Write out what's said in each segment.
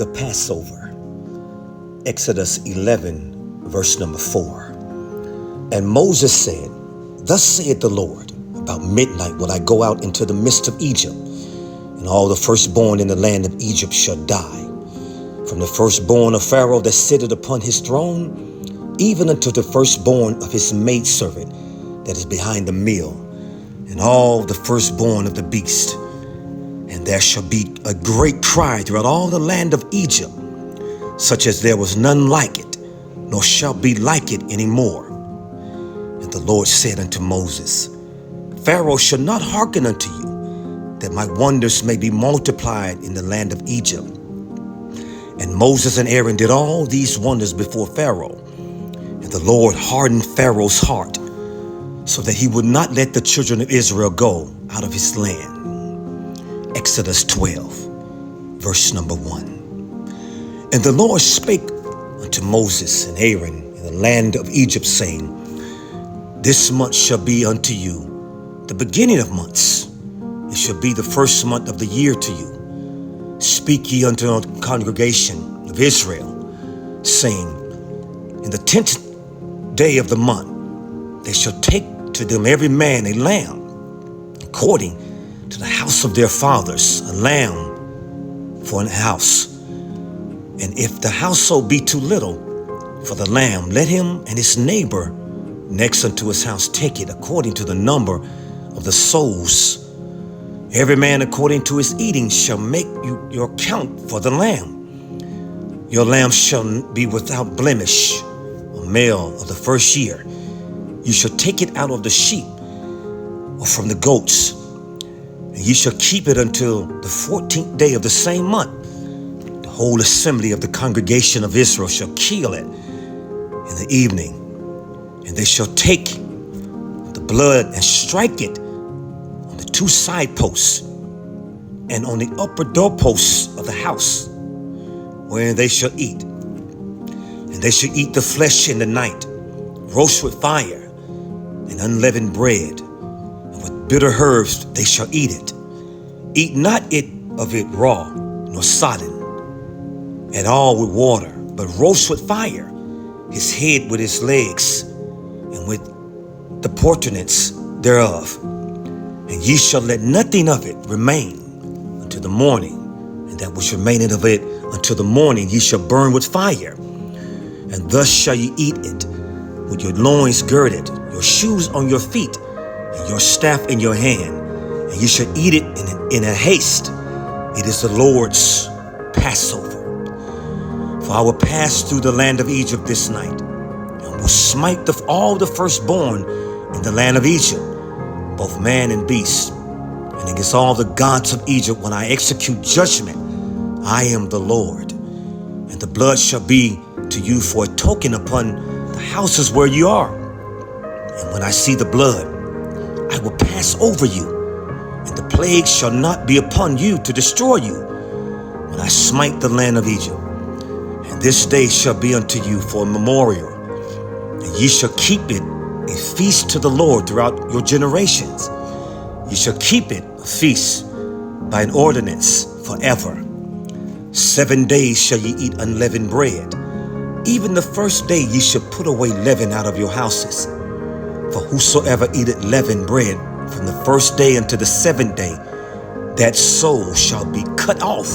the Passover. Exodus 11, verse number 4. And Moses said, Thus saith the Lord, about midnight will I go out into the midst of Egypt, and all the firstborn in the land of Egypt shall die, from the firstborn of Pharaoh that sitteth upon his throne, even unto the firstborn of his maidservant that is behind the mill, and all the firstborn of the beast. And there shall be a great cry throughout all the land of Egypt, such as there was none like it, nor shall be like it any more. And the Lord said unto Moses, Pharaoh shall not hearken unto you, that my wonders may be multiplied in the land of Egypt. And Moses and Aaron did all these wonders before Pharaoh. And the Lord hardened Pharaoh's heart, so that he would not let the children of Israel go out of his land. Exodus 12, verse number 1. And the Lord spake unto Moses and Aaron in the land of Egypt, saying, This month shall be unto you the beginning of months. It shall be the first month of the year to you. Speak ye unto the congregation of Israel, saying, In the 10th day of the month they shall take to them every man a lamb, according to the house of their fathers, a lamb for an house. And if the household be too little for the lamb, let him and his neighbor next unto his house take it according to the number of the souls. Every man according to his eating shall make you your count for the lamb. Your lamb shall be without blemish, a male of the first year. You shall take it out of the sheep or from the goats, and ye shall keep it until the 14th day of the same month. The whole assembly of the congregation of Israel shall kill it in the evening, and they shall take the blood and strike it on the two side posts and on the upper doorposts of the house, wherein they shall eat. And they shall eat the flesh in the night, roast with fire, and unleavened bread, and with bitter herbs they shall eat it. Eat not it of it raw, nor sodden at all with water, but roast with fire, his head with his legs, and with the portionets thereof. And ye shall let nothing of it remain until the morning, and that which remaineth of it until the morning ye shall burn with fire. And thus shall ye eat it, with your loins girded, your shoes on your feet, and your staff in your hand, and you shall eat it in a haste. It is the Lord's Passover. For I will pass through the land of Egypt this night, and will smite all the firstborn in the land of Egypt, both man and beast, and against all the gods of Egypt when I execute judgment. I am the Lord. And the blood shall be to you for a token upon the houses where you are. And when I see the blood, I will pass over you, and the plague shall not be upon you to destroy you, when I smite the land of Egypt. And this day shall be unto you for a memorial, and ye shall keep it a feast to the Lord throughout your generations. Ye shall keep it a feast by an ordinance forever. 7 days shall ye eat unleavened bread. Even the first day ye shall put away leaven out of your houses. For whosoever eateth leavened bread from the first day unto the 7th day, that soul shall be cut off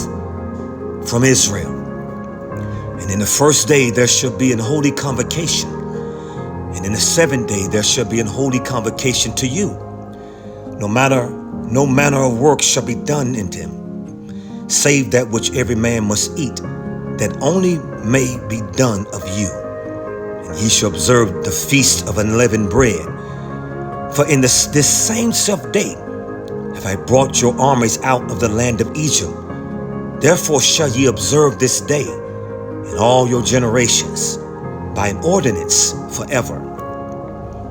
from Israel. And in the first day there shall be an holy convocation, and in the 7th day there shall be an holy convocation to you. No manner of work shall be done in them, save that which every man must eat, that only may be done of you. And ye shall observe the feast of unleavened bread. For in this same self day have I brought your armies out of the land of Egypt. Therefore shall ye observe this day in all your generations by an ordinance forever.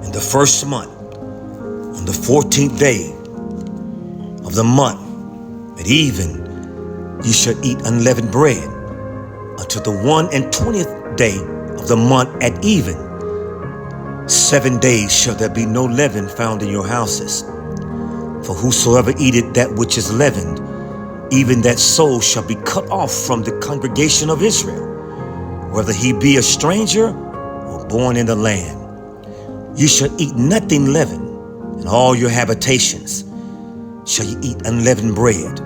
In the first month, on the 14th day of the month, at even, ye shall eat unleavened bread until the 21st day of the month at even. 7 days shall there be no leaven found in your houses. For whosoever eateth that which is leavened even that soul shall be cut off from the congregation of Israel, whether he be a stranger or born in the land. You shall eat nothing leavened, in all your habitations shall you eat unleavened bread.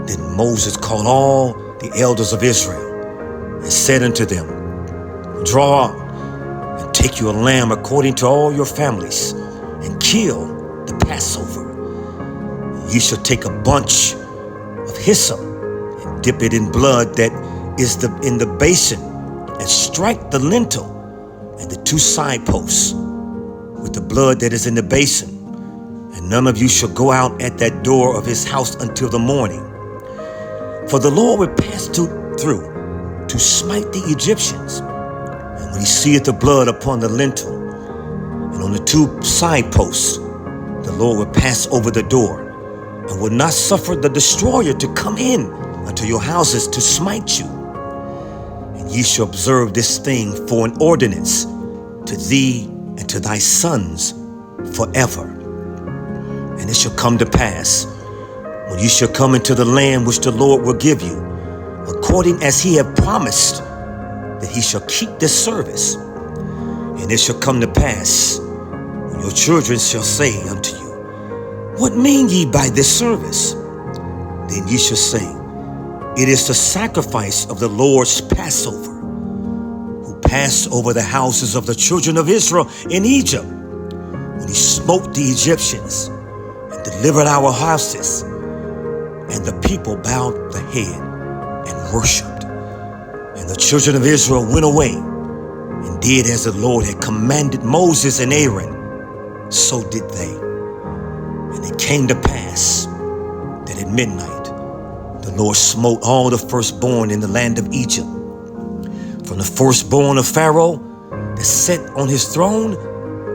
Then Moses called all the elders of Israel and said unto them, Draw out and take you a lamb according to all your families, and kill the Passover. You shall take a bunch of hyssop and dip it in blood that is in the basin, and strike the lintel and the two side posts with the blood that is in the basin. And none of you shall go out at that door of his house until the morning. For the Lord will pass through to smite the Egyptians. And when he seeth the blood upon the lintel and on the two side posts, the Lord will pass over the door, and will not suffer the destroyer to come in unto your houses to smite you. And ye shall observe this thing for an ordinance to thee and to thy sons forever. And it shall come to pass, when ye shall come into the land which the Lord will give you, according as he hath promised, that he shall keep this service. And it shall come to pass, when your children shall say unto you, What mean ye by this service? Then ye shall say, It is the sacrifice of the Lord's Passover, who passed over the houses of the children of Israel in Egypt, when he smote the Egyptians and delivered our houses. And the people bowed the head and worshipped. And the children of Israel went away and did as the Lord had commanded Moses and Aaron. So did they. And it came to pass that at midnight the Lord smote all the firstborn in the land of Egypt, from the firstborn of Pharaoh that sat on his throne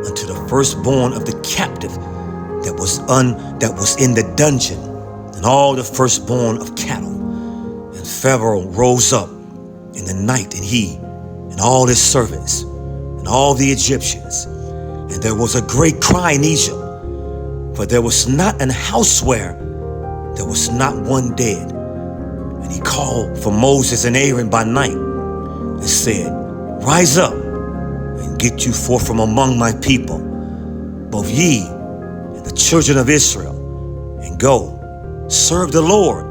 unto the firstborn of the captive that was in the dungeon, and all the firstborn of cattle. And Pharaoh rose up in the night, and he and all his servants and all the Egyptians. And there was a great cry in Egypt, for there was not an house where there was not one dead. And he called for Moses and Aaron by night and said, Rise up and get you forth from among my people, both ye and the children of Israel, and go, serve the Lord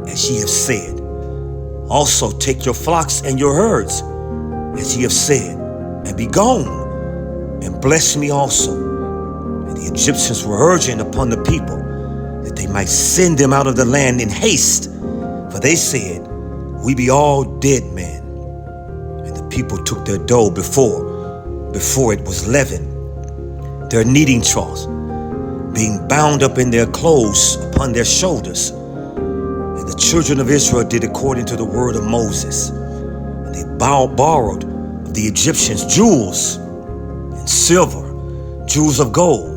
as ye have said. Also take your flocks and your herds as ye have said, and be gone, and bless me also. And the Egyptians were urging upon the people that they might send them out of the land in haste, for they said, We be all dead men. And the people took their dough before it was leavened, their kneading troughs, being bound up in their clothes upon their shoulders. And the children of Israel did according to the word of Moses. And they borrowed of the Egyptians jewels and silver, jewels of gold,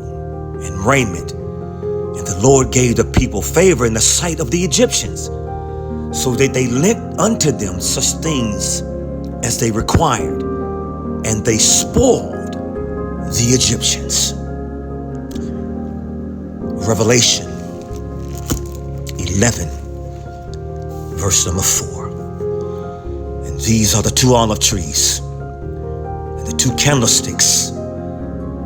and raiment. And the Lord gave the people favor in the sight of the Egyptians, so that they lent unto them such things as they required, and they spoiled the Egyptians. Revelation 11, verse number 4. And these are the two olive trees and the two candlesticks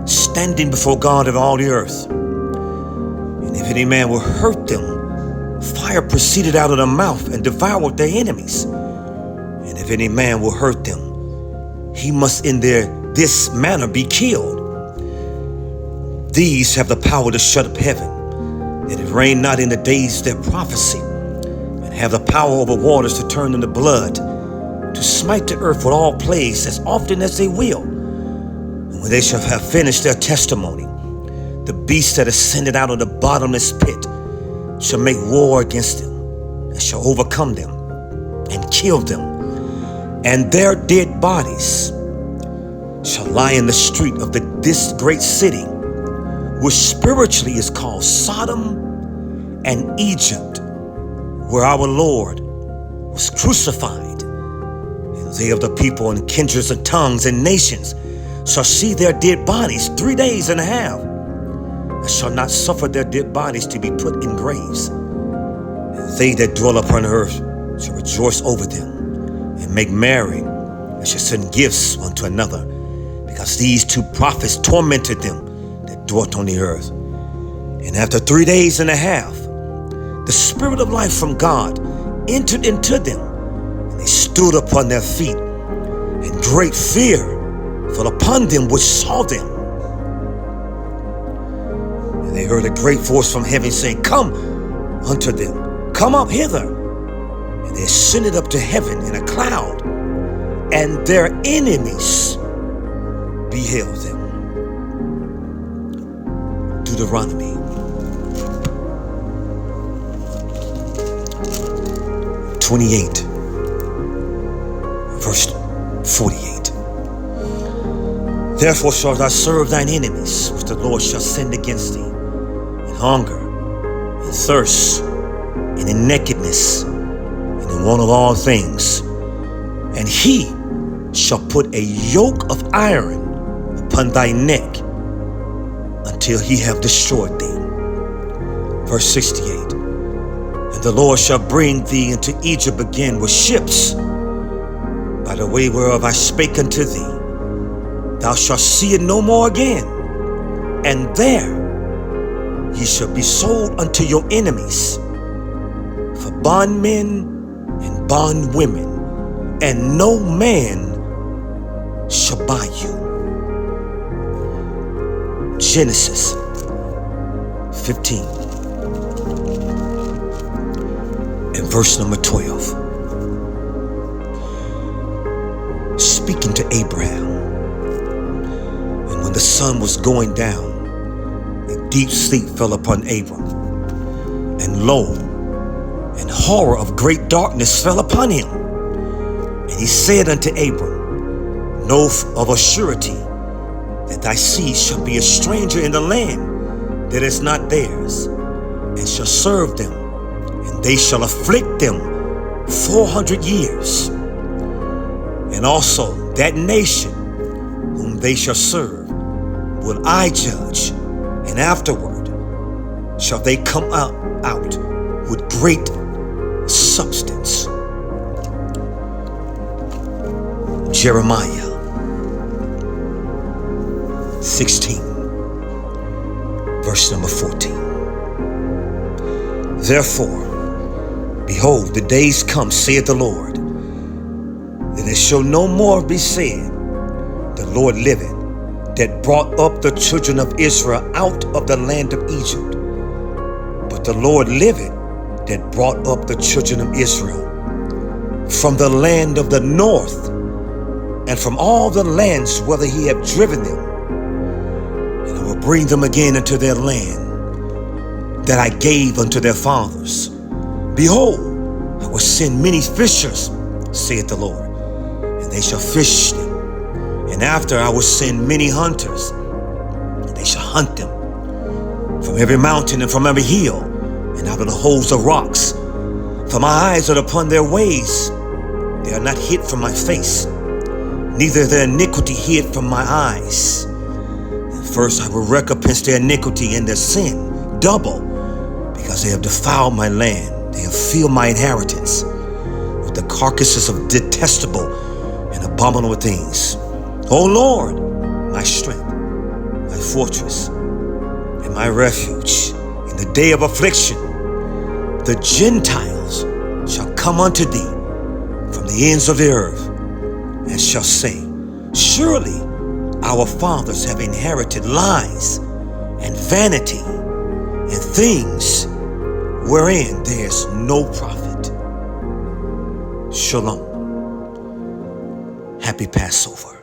standing before God of all the earth. And if any man will hurt them, fire proceeded out of the mouth and devoured their enemies. And if any man will hurt them, he must in this manner be killed. These have the power to shut up heaven, that it rain not in the days of their prophecy, and have the power over waters to turn them to blood, to smite the earth with all plagues as often as they will. And when they shall have finished their testimony, the beast that ascended out of the bottomless pit shall make war against them, and shall overcome them, and kill them. And their dead bodies shall lie in the street of this great city, which spiritually is called Sodom and Egypt, where our Lord was crucified. And they of the people and kindreds and tongues and nations shall see their dead bodies 3 days and a half, and shall not suffer their dead bodies to be put in graves. And They that dwell upon earth shall rejoice over them, and make merry, and shall send gifts unto another, because these two prophets tormented them that dwelt on the earth. And after 3 days and a half, the Spirit of life from God entered into them, and they stood upon their feet, and great fear fell upon them which saw them. And they heard a great voice from heaven saying, Come unto them, come up hither. And they ascended up to heaven in a cloud, and their enemies beheld them. Deuteronomy 28, verse 48. Therefore shalt thou serve thine enemies, which the Lord shall send against thee, in hunger, in thirst, and in nakedness, and in want of all things. And he shall put a yoke of iron upon thy neck until he have destroyed thee. Verse 68. And the Lord shall bring thee into Egypt again with ships, by the way whereof I spake unto thee. Thou shalt see it no more again. And there ye shall be sold unto your enemies, for bondmen and bondwomen, and no man shall buy you. Genesis 15 and verse number 12. Speaking to Abraham, and when the sun was going down, a deep sleep fell upon Abram, and lo, and horror of great darkness fell upon him. And he said unto Abram, Know of a surety that thy seed shall be a stranger in the land that is not theirs, and shall serve them, and they shall afflict them 400 years. And also that nation whom they shall serve will I judge, and afterward shall they come out with great substance. Jeremiah 16, verse number 14. Therefore, behold, the days come, saith the Lord, that it shall no more be said, The Lord liveth, that brought up the children of Israel out of the land of Egypt. But the Lord liveth, that brought up the children of Israel from the land of the north, and from all the lands whither he hath driven them. And I will bring them again into their land that I gave unto their fathers. Behold, I will send many fishers, saith the Lord, and they shall fish them. And after I will send many hunters, and they shall hunt them from every mountain and from every hill, and out of the holes of rocks. For my eyes are upon their ways, they are not hid from my face, neither their iniquity hid from my eyes. And first I will recompense their iniquity and their sin double, because they have defiled my land. They have filled my inheritance with the carcasses of detestable and abominable things. O Lord, my strength, my fortress, and my refuge, in the day of affliction, the Gentiles shall come unto thee from the ends of the earth, and shall say, Surely our fathers have inherited lies and vanity, and things wherein there is no profit. Shalom. Happy Passover.